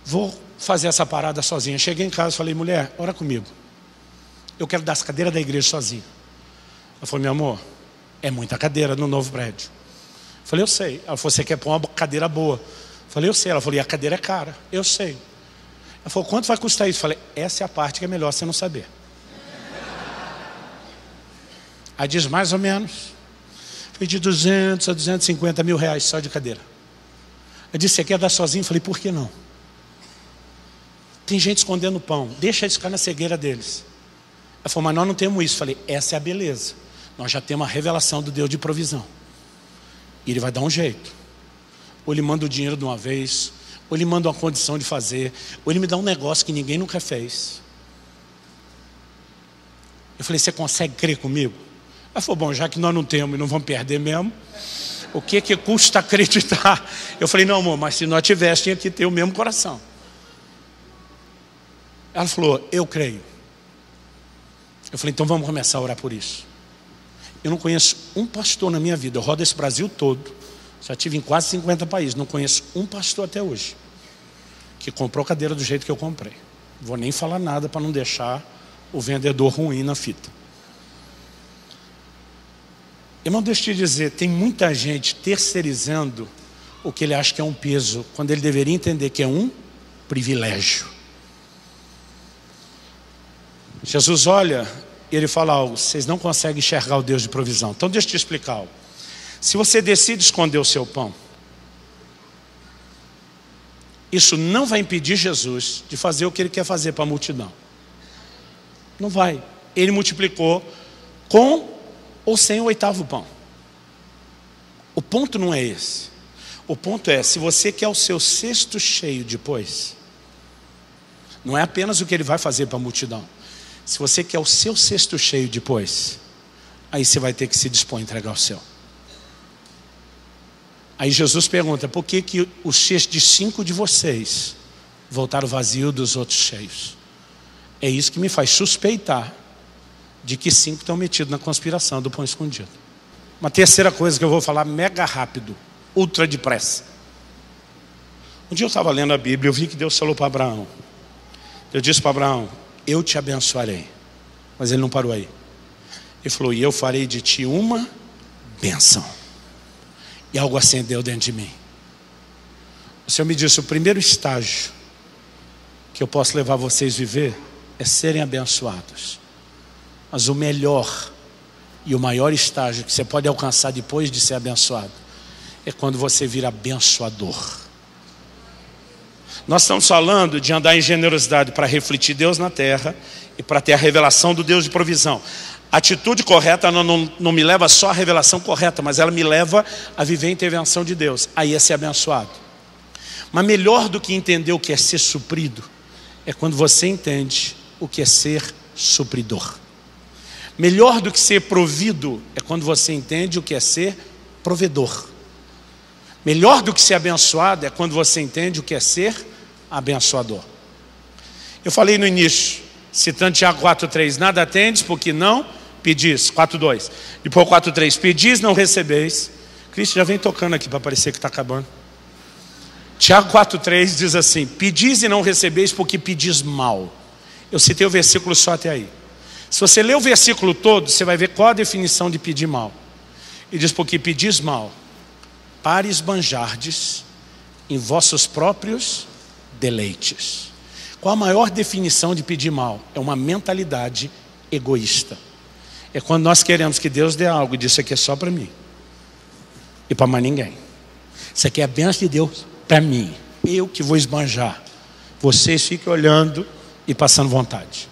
vou fazer essa parada sozinha. Cheguei em casa e falei, mulher, ora comigo. Eu quero dar as cadeiras da igreja sozinho. Ela falou, meu amor, é muita cadeira no novo prédio. Eu falei, eu sei. Ela falou, você quer pôr uma cadeira boa? Eu falei, eu sei. Ela falou, e a cadeira é cara? Eu sei. Ela falou, quanto vai custar isso? Eu falei, essa é a parte que é melhor você não saber. Aí diz, mais ou menos. Foi de 200 a 250 mil reais só de cadeira. Eu disse, você quer dar sozinho? Eu falei, por que não? Tem gente escondendo pão, deixa eles ficar na cegueira deles. Ela falou, mas nós não temos isso. Eu falei, essa é a beleza. Nós já temos a revelação do Deus de provisão. E Ele vai dar um jeito. Ou Ele manda o dinheiro de uma vez, ou Ele manda uma condição de fazer, ou Ele me dá um negócio que ninguém nunca fez. Eu falei, você consegue crer comigo? Ela falou, bom, já que nós não temos e não vamos perder mesmo, o que custa acreditar? Eu falei, não, amor, mas se nós tivéssemos, tinha que ter o mesmo coração. Ela falou, eu creio. Eu falei, então vamos começar a orar por isso. Eu não conheço um pastor na minha vida, eu rodo esse Brasil todo, já estive em quase 50 países, não conheço um pastor até hoje que comprou cadeira do jeito que eu comprei. Não vou nem falar nada para não deixar o vendedor ruim na fita. Irmão, deixa eu te dizer, tem muita gente terceirizando o que ele acha que é um peso, quando ele deveria entender que é um privilégio. Jesus olha e ele fala algo, vocês não conseguem enxergar o Deus de provisão. Então deixa eu te explicar algo. Se você decide esconder o seu pão, isso não vai impedir Jesus de fazer o que Ele quer fazer para a multidão. Não vai. Ele multiplicou com ou sem o 8º pão. O ponto não é esse. O ponto é, se você quer o seu cesto cheio depois, não é apenas o que Ele vai fazer para a multidão. Se você quer o seu cesto cheio depois, aí você vai ter que se dispor a entregar o seu. Aí Jesus pergunta, por que os cestos de 5 de vocês voltaram vazios dos outros cheios? É isso que me faz suspeitar de que 5 estão metidos na conspiração do pão escondido. Uma terceira coisa que eu vou falar mega rápido, ultra depressa. Um dia eu estava lendo a Bíblia, eu vi que Deus falou para Abraão. Eu disse para Abraão, eu te abençoarei. Mas ele não parou aí. Ele falou, e eu farei de ti uma bênção. E algo acendeu dentro de mim. O Senhor me disse, o primeiro estágio que eu posso levar vocês a viver é serem abençoados. Mas o melhor e o maior estágio que você pode alcançar depois de ser abençoado é quando você vira abençoador. Nós estamos falando de andar em generosidade para refletir Deus na terra e para ter a revelação do Deus de provisão. A atitude correta não me leva só à revelação correta, mas ela me leva a viver a intervenção de Deus. Aí é ser abençoado. Mas melhor do que entender o que é ser suprido, é quando você entende o que é ser supridor. Melhor do que ser provido, é quando você entende o que é ser provedor. Melhor do que ser abençoado, é quando você entende o que é ser abençoador. Eu falei no início, citando Tiago 4,3, nada tendes porque não pedis. 4,2. Depois 4,3, pedis não recebeis. Cristo já vem tocando aqui para parecer que está acabando. Tiago 4,3 diz assim, pedis e não recebeis porque pedis mal. Eu citei o versículo só até aí. Se você ler o versículo todo, você vai ver qual a definição de pedir mal. Ele diz, porque pedis mal. para esbanjardes em vossos próprios deleites. Qual a maior definição de pedir mal? É uma mentalidade egoísta. É quando nós queremos que Deus dê algo e diz: isso aqui é só para mim e para mais ninguém. Isso aqui é a bênção de Deus para mim, eu que vou esbanjar. Vocês fiquem olhando e passando vontade.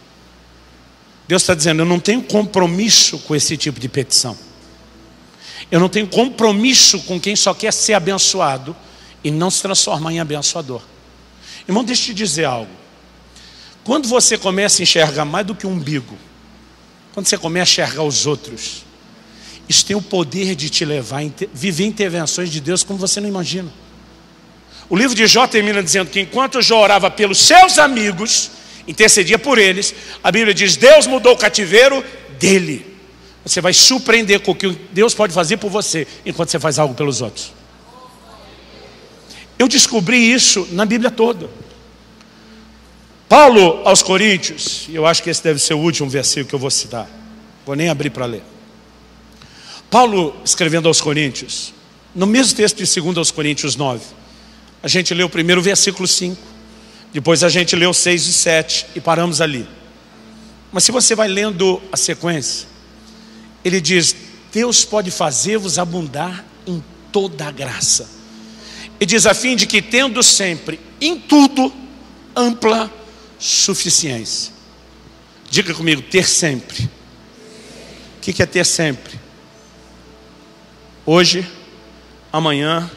Deus está dizendo: eu não tenho compromisso com esse tipo de petição. Eu não tenho compromisso com quem só quer ser abençoado e não se transformar em abençoador. Irmão, deixa eu te dizer algo. Quando você começa a enxergar mais do que o umbigo, quando você começa a enxergar os outros, isso tem o poder de te levar a viver intervenções de Deus como você não imagina. O livro de Jó termina dizendo que enquanto Jó orava pelos seus amigos, intercedia por eles, a Bíblia diz: Deus mudou o cativeiro dele. Você vai surpreender com o que Deus pode fazer por você enquanto você faz algo pelos outros. Eu descobri isso na Bíblia toda. Paulo aos Coríntios, e eu acho que esse deve ser o último versículo que eu vou citar, vou nem abrir para ler. Paulo escrevendo aos Coríntios, no mesmo texto de 2 aos Coríntios 9, a gente leu o primeiro versículo 5, depois a gente leu 6 e 7 e paramos ali. Mas se você vai lendo a sequência, ele diz: Deus pode fazer-vos abundar em toda a graça. E diz: a fim de que, tendo sempre em tudo ampla suficiência. Diga comigo: ter sempre. O que é ter sempre? Hoje, amanhã,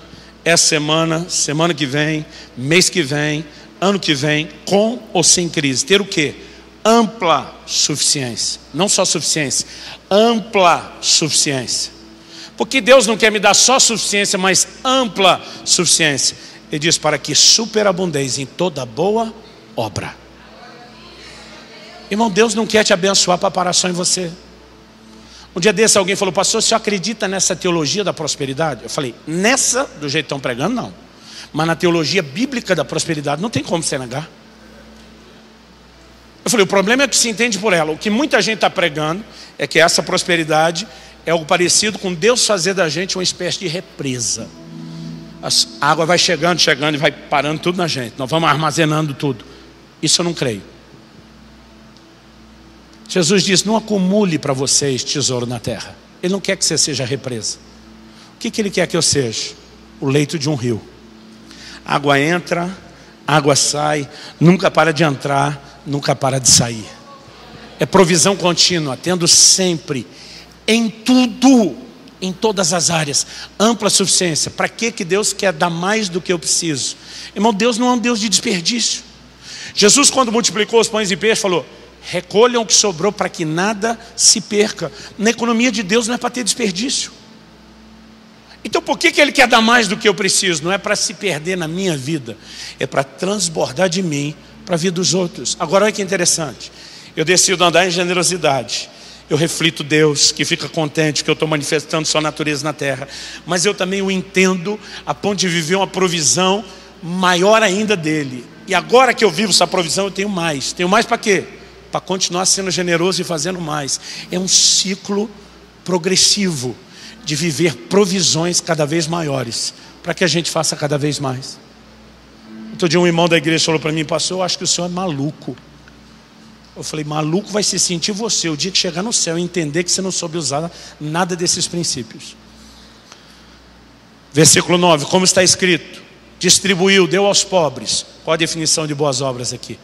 essa semana, semana que vem, mês que vem, ano que vem, com ou sem crise. Ter o quê? Ampla suficiência. Não só suficiência, ampla suficiência. Porque Deus não quer me dar só suficiência, mas ampla suficiência. Ele diz: para que superabundeis em toda boa obra. Irmão, Deus não quer te abençoar para parar só em você. Um dia desse alguém falou: pastor, você acredita nessa teologia da prosperidade? Eu falei: nessa, do jeito que estão pregando, não. Mas na teologia bíblica da prosperidade não tem como você negar. Eu falei: o problema é que se entende por ela. O que muita gente está pregando é que essa prosperidade é algo parecido com Deus fazer da gente uma espécie de represa. A água vai chegando e vai parando tudo na gente. Nós vamos armazenando tudo. Isso eu não creio. Jesus diz: não acumule para vocês tesouro na terra. Ele não quer que você seja represa. O que Ele quer que eu seja? O leito de um rio. Água entra, água sai, nunca para de entrar, nunca para de sair. É provisão contínua, tendo sempre, em tudo, em todas as áreas, ampla suficiência. Para que Deus quer dar mais do que eu preciso? Irmão, Deus não é um Deus de desperdício. Jesus, quando multiplicou os pães e peixes, falou: recolham o que sobrou para que nada se perca. Na economia de Deus não é para ter desperdício. Então por que Ele quer dar mais do que eu preciso? Não é para se perder na minha vida, é para transbordar de mim para a vida dos outros. Agora olha que interessante. Eu decido andar em generosidade. Eu reflito Deus, que fica contente que eu estou manifestando sua natureza na terra. Mas eu também o entendo a ponto de viver uma provisão maior ainda dele. E agora que eu vivo essa provisão, eu tenho mais. Tenho mais para quê? Para continuar sendo generoso e fazendo mais. É um ciclo progressivo de viver provisões cada vez maiores, para que a gente faça cada vez mais. Outro dia um irmão da igreja falou para mim: pastor, eu acho que o senhor é maluco. Eu falei: maluco vai se sentir você o dia que chegar no céu e entender que você não soube usar nada desses princípios. Versículo 9, como está escrito: distribuiu, deu aos pobres. Qual a definição de boas obras aqui?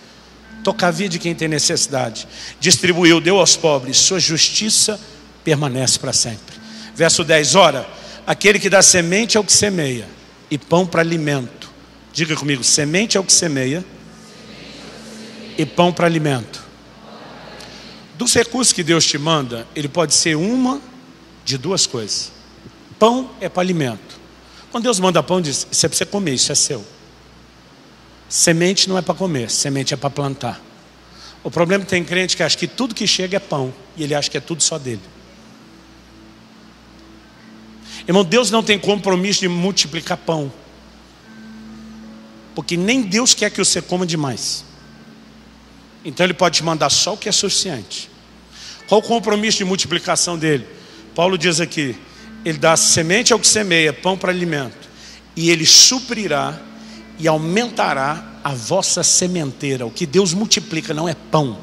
Tocar a vida de quem tem necessidade. Distribuiu, deu aos pobres, sua justiça permanece para sempre. Verso 10, ora, aquele que dá semente é o que semeia, e pão para alimento. Diga comigo: semente é o que semeia, e pão para alimento. Dos recursos que Deus te manda, ele pode ser uma de duas coisas. Pão é para alimento. Quando Deus manda pão, diz: isso é para você comer, isso é seu. Semente não é para comer, semente é para plantar. O problema é que tem crente que acha que tudo que chega é pão, e ele acha que é tudo só dele. Irmão, Deus não tem compromisso de multiplicar pão, porque nem Deus quer que você coma demais. Então Ele pode te mandar só o que é suficiente. Qual o compromisso de multiplicação dele? Paulo diz aqui: Ele dá semente ao que semeia, pão para alimento. E Ele suprirá e aumentará a vossa sementeira. O que Deus multiplica não é pão,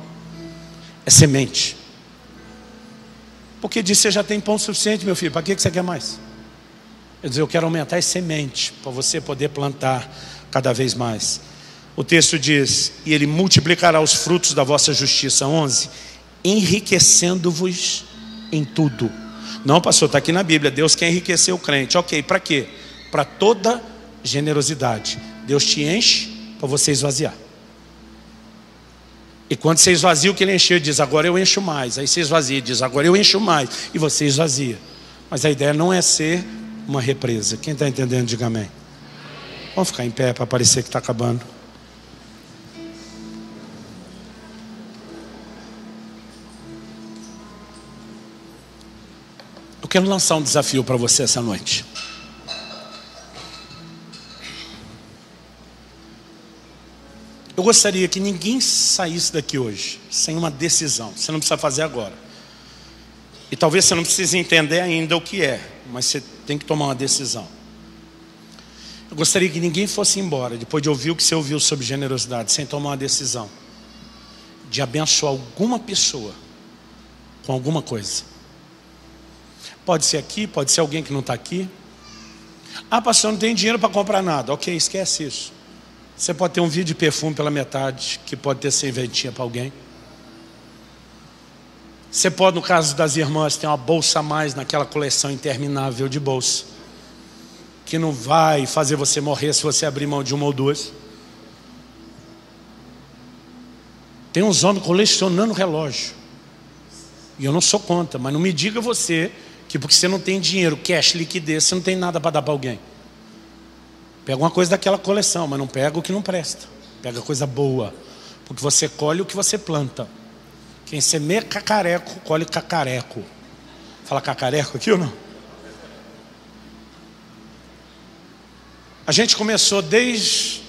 é semente. Porque diz, você já tem pão suficiente, meu filho, para que você quer mais? Ele diz, eu quero aumentar a semente, para você poder plantar cada vez mais. O texto diz, e Ele multiplicará os frutos da vossa justiça. 11, enriquecendo-vos em tudo. Não, pastor, está aqui na Bíblia, Deus quer enriquecer o crente. Ok, para quê? Para toda generosidade. Deus te enche para você esvaziar. E quando você esvazia, o que Ele encheu, diz, agora eu encho mais. Aí você esvazia, diz, agora eu encho mais. E você esvazia. Mas a ideia não é ser uma represa. Quem está entendendo, diga amém. Vamos ficar em pé para parecer que está acabando. Eu quero lançar um desafio para você essa noite. Eu gostaria que ninguém saísse daqui hoje sem uma decisão. Você não precisa fazer agora. E talvez você não precise entender ainda o que é, mas você tem que tomar uma decisão. Eu gostaria que ninguém fosse embora, depois de ouvir o que você ouviu sobre generosidade, sem tomar uma decisão de abençoar alguma pessoa com alguma coisa. Pode ser aqui, pode ser alguém que não está aqui. Ah, pastor, não tem dinheiro para comprar nada. Ok, esquece isso. Você pode ter um vidro de perfume pela metade, que pode ter serventia para alguém. Você pode, no caso das irmãs, ter uma bolsa a mais naquela coleção interminável de bolsa, que não vai fazer você morrer se você abrir mão de uma ou duas. Tem uns homens colecionando relógio. E eu não sou contra, mas não me diga você que porque você não tem dinheiro, cash, liquidez, você não tem nada para dar para alguém. Pega uma coisa daquela coleção, mas não pega o que não presta. Pega coisa boa, porque você colhe o que você planta. Quem semeia cacareco, colhe cacareco. Fala cacareco aqui ou não? A gente começou desde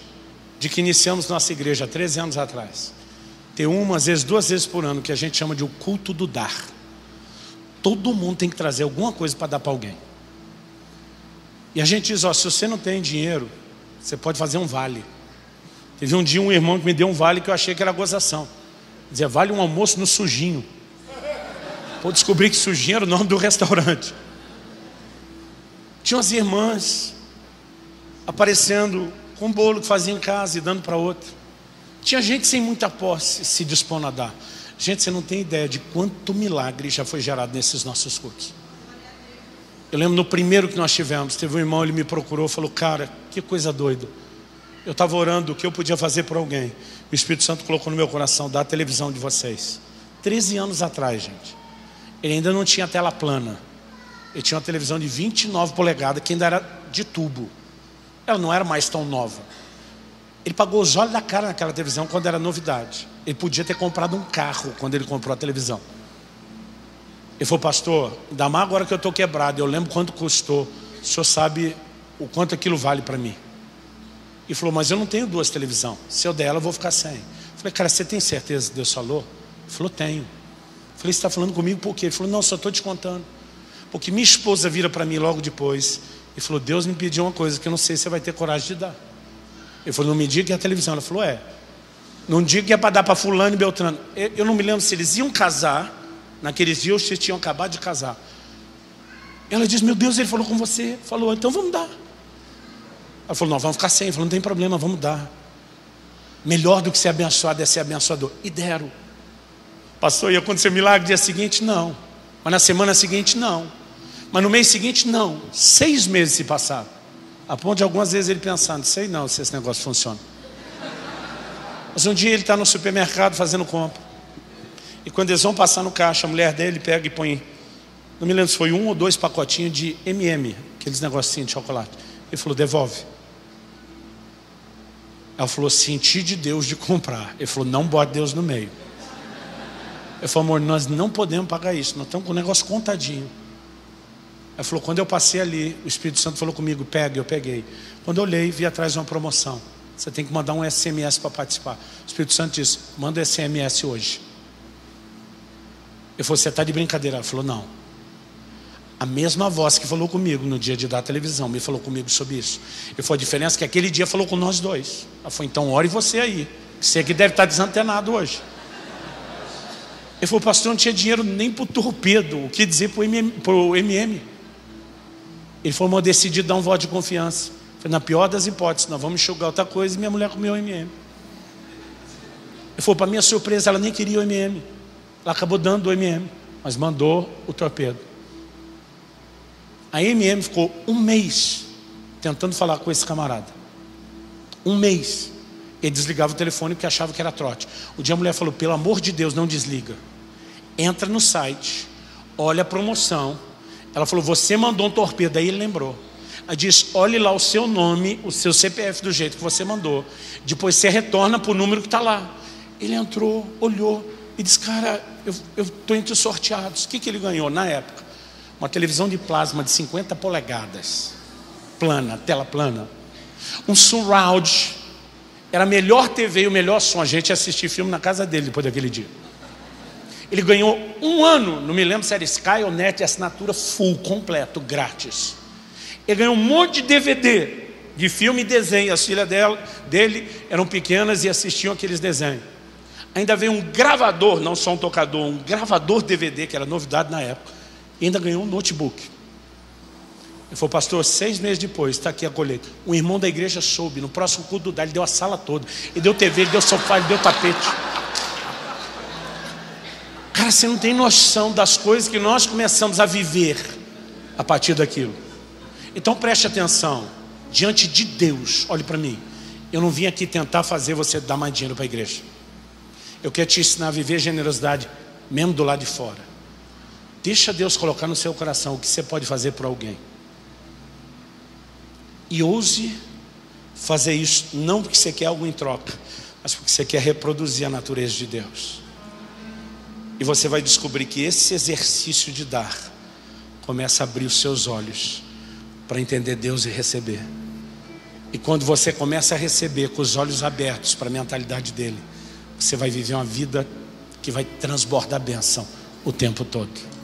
que iniciamos nossa igreja, há 13 anos atrás. Ter uma, às vezes 2 vezes por ano, que a gente chama de o culto do dar. Todo mundo tem que trazer alguma coisa para dar para alguém. E a gente diz, ó, se você não tem dinheiro, você pode fazer um vale. Teve um dia um irmão que me deu um vale que eu achei que era gozação. Dizia, vale um almoço no Sujinho. Pô, descobri que Sujinho era o nome do restaurante. Tinha umas irmãs aparecendo com um bolo que fazia em casa e dando para outra. Tinha gente sem muita posse se dispondo a dar. Gente, você não tem ideia de quanto milagre já foi gerado nesses nossos cultos. Eu lembro no primeiro que nós tivemos, teve um irmão, ele me procurou, falou, cara, que coisa doida. Eu estava orando o que eu podia fazer por alguém. O Espírito Santo colocou no meu coração, da televisão de vocês. 13 anos atrás, gente. Ele ainda não tinha tela plana. Ele tinha uma televisão de 29 polegadas, que ainda era de tubo. Ela não era mais tão nova. Ele pagou os olhos da cara naquela televisão quando era novidade. Ele podia ter comprado um carro quando ele comprou a televisão. Ele falou, pastor, ainda mais agora que eu estou quebrado, eu lembro quanto custou, o senhor sabe o quanto aquilo vale para mim. Ele falou, mas eu não tenho 2 televisões, se eu der ela eu vou ficar sem. Eu falei, cara, você tem certeza que Deus falou? Ele falou, tenho. Eu falei, você está falando comigo por quê? Ele falou, não, só estou te contando. Porque minha esposa vira para mim logo depois e falou, Deus me pediu uma coisa que eu não sei se você vai ter coragem de dar. Ele falou, não me diga que é a televisão. Ela falou, não diga que é para dar para fulano e Beltrano. Eu não me lembro se eles iam casar. Naqueles dias vocês tinham acabado de casar. Ela disse, meu Deus, ele falou com você. Falou, então vamos dar. Ela falou, não, vamos ficar sem. Ele falou, não tem problema, vamos dar. Melhor do que ser abençoado é ser abençoador. E deram. Pastor, ia acontecer um milagre no dia seguinte? Não. Mas na semana seguinte, não. Mas no mês seguinte, não. 6 meses se passaram. A ponto de algumas vezes ele pensando, sei não se esse negócio funciona. Mas um dia ele está no supermercado fazendo compra. E quando eles vão passar no caixa, a mulher dele pega e põe, não me lembro se foi 1 ou 2 pacotinhos de M&M, aqueles negocinhos de chocolate. Ele falou, devolve. Ela falou, senti de Deus de comprar. Ele falou, não bote Deus no meio. Eu falei, amor, nós não podemos pagar isso, nós estamos com o negócio contadinho. Ela falou, quando eu passei ali, o Espírito Santo falou comigo, pega, eu peguei. Quando eu olhei, vi atrás uma promoção. Você tem que mandar um SMS para participar. O Espírito Santo disse, manda SMS hoje. Eu falei, você está de brincadeira? Ela falou, não. A mesma voz que falou comigo no dia de dar a televisão, me falou comigo sobre isso. E foi a diferença que aquele dia falou com nós dois. Ela falou, então ore você aí. Você que deve estar desantenado hoje. Ele falou, pastor, não tinha dinheiro nem para o torpedo. O que dizer para o MM? Ele falou, mas eu decidi dar um voto de confiança. Foi na pior das hipóteses, nós vamos enxugar outra coisa e minha mulher comeu o MM. Ele falou, para minha surpresa, ela nem queria o MM. Ela acabou dando o MM, mas mandou o torpedo. A MM ficou um mês tentando falar com esse camarada. Um mês. Ele desligava o telefone porque achava que era trote. O dia a mulher falou, pelo amor de Deus, não desliga. Entra no site, olha a promoção. Ela falou, você mandou um torpedo. Aí ele lembrou. Ela disse, olhe lá o seu nome, o seu CPF do jeito que você mandou. Depois você retorna para o número que está lá. Ele entrou, olhou e disse, cara, eu estou entre os sorteados. O que ele ganhou na época? Uma televisão de plasma de 50 polegadas, plana, tela plana. Um surround, era a melhor TV e o melhor som. A gente ia assistir filme na casa dele depois daquele dia. Ele ganhou um ano, não me lembro se era Sky ou Net, de assinatura full, completo, grátis. Ele ganhou um monte de DVD, de filme e desenho. As filhas dele eram pequenas e assistiam aqueles desenhos. Ainda veio um gravador, não só um tocador, um gravador DVD, que era novidade na época. E ainda ganhou um notebook. Ele falou, pastor, 6 meses depois, está aqui a colheita. Um irmão da igreja soube, no próximo culto ele deu a sala toda. Ele deu TV, ele deu sofá, ele deu tapete. Cara, você não tem noção das coisas que nós começamos a viver a partir daquilo. Então preste atenção, diante de Deus, olhe para mim. Eu não vim aqui tentar fazer você dar mais dinheiro para a igreja. Eu quero te ensinar a viver generosidade, mesmo do lado de fora. Deixa Deus colocar no seu coração o que você pode fazer por alguém. E ouse fazer isso, não porque você quer algo em troca, mas porque você quer reproduzir a natureza de Deus. E você vai descobrir que esse exercício de dar começa a abrir os seus olhos para entender Deus e receber. E quando você começa a receber com os olhos abertos para a mentalidade dele, você vai viver uma vida que vai transbordar bênção o tempo todo.